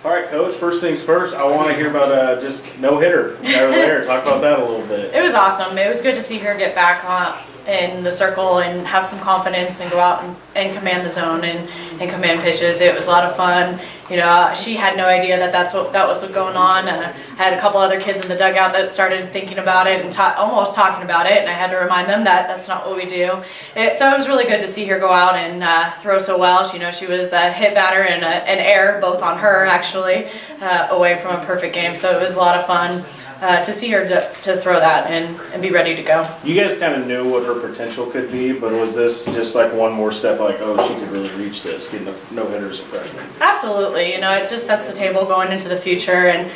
All right, Coach, first things first, I want to hear about just no-hitter over there. Talk about that a little bit. It was awesome. It was good to see her get back in the circle and have some confidence and go out and command the zone and command pitches. It was a lot of fun. You know, she had no idea that that was what going on. I had a couple other kids in the dugout that started thinking about it and almost talking about it, and I had to remind them that that's not what we do. So it was really good to see her go out and throw so well. She was a hit batter and an error, both on her actually, away from a perfect game. So it was a lot of fun. To see her to throw that and be ready to go. You guys kind of knew what her potential could be, but was this just like one more step, like, oh, she could really reach this, getting a no-hitter as a freshman? Absolutely. You know, it just sets the table going into the future and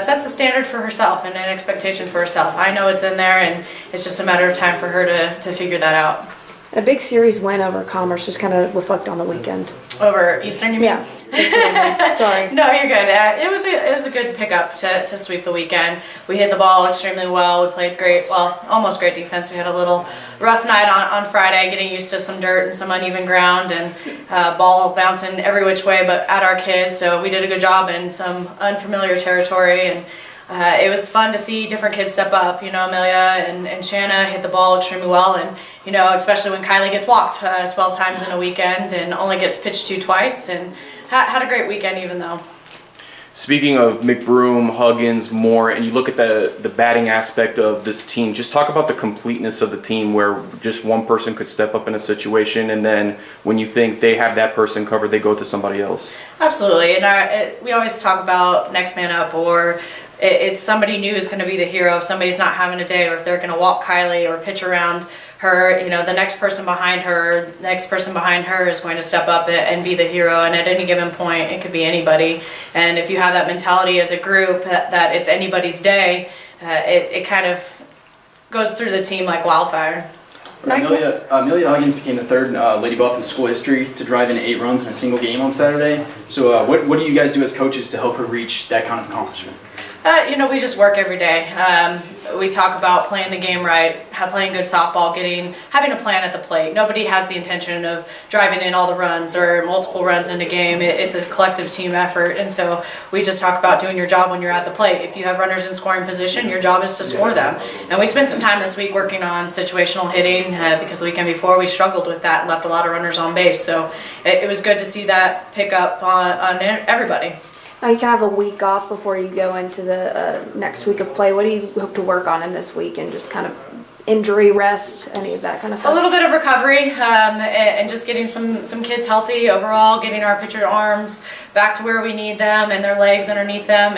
sets the standard for herself and an expectation for herself. I know it's in there, and it's just a matter of time for her to figure that out. A big series win over Commerce. Just kind of reflect on the weekend. Over Eastern, you mean? Yeah. Sorry. No, you're good. It was a good pickup to sweep the weekend. We hit the ball extremely well. We played great, almost great defense. We had a little rough night on Friday, getting used to some dirt and some uneven ground and ball bouncing every which way but at our kids. So we did a good job in some unfamiliar territory, and it was fun to see different kids step up. You know, Amelia and Shanna hit the ball extremely well, and you know, especially when Kylie gets walked 12 times in a weekend and only gets pitched to twice, and had a great weekend even though. Speaking of McBroom, Huggins, Moore, and you look at the batting aspect of this team, just talk about the completeness of the team where just one person could step up in a situation, and then when you think they have that person covered, they go to somebody else. Absolutely, and we always talk about next man up, or it's somebody new is going to be the hero if somebody's not having a day, or if they're going to walk Kylie or pitch around her. You know, the next person behind her is going to step up and be the hero, and at any given point it could be anybody. And if you have that mentality as a group that it's anybody's day, it kind of goes through the team like wildfire. Amelia Huggins became the third Lady Buff in school history to drive in 8 runs in a single game on Saturday. So what do you guys do as coaches to help her reach that kind of accomplishment? You know, we just work every day. We talk about playing the game right, playing good softball, having a plan at the plate. Nobody has the intention of driving in all the runs or multiple runs in a game. It's a collective team effort, and so we just talk about doing your job when you're at the plate. If you have runners in scoring position, your job is to score them. And we spent some time this week working on situational hitting because the weekend before we struggled with that and left a lot of runners on base. So it was good to see that pick up on everybody. Now you kind of have a week off before you go into the next week of play. What do you hope to work on in this week, and just kind of injury, rest, any of that kind of stuff? A little bit of recovery and just getting some kids healthy overall, getting our pitcher arms back to where we need them and their legs underneath them,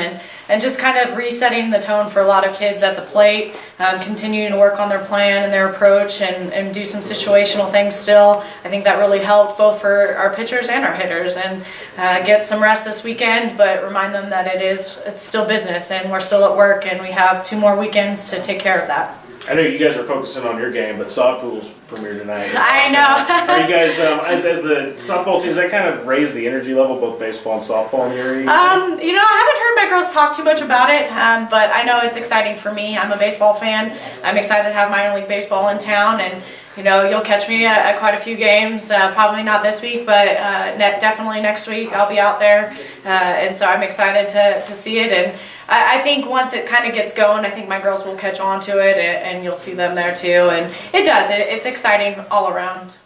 and just kind of resetting the tone for a lot of kids at the plate, continuing to work on their plan and their approach and do some situational things still. I think that really helped both for our pitchers and our hitters, and get some rest this weekend, but remind them that it's still business and we're still at work, and we have 2 more weekends to take care of that. I know you guys are focusing on your game, but softball's premiere tonight. I know. Are you guys, as the softball team, does that kind of raise the energy level, both baseball and softball in your area? You know, I haven't heard my girls talk too much about it, but I know it's exciting for me. I'm a baseball fan. I'm excited to have minor league baseball in town, and you know, you'll catch me at quite a few games. Probably not this week, but definitely next week I'll be out there, and so I'm excited to see it. And I think once it kind of gets going, I think my girls will catch on to it, and you'll see them there too. And it does. It's exciting all around.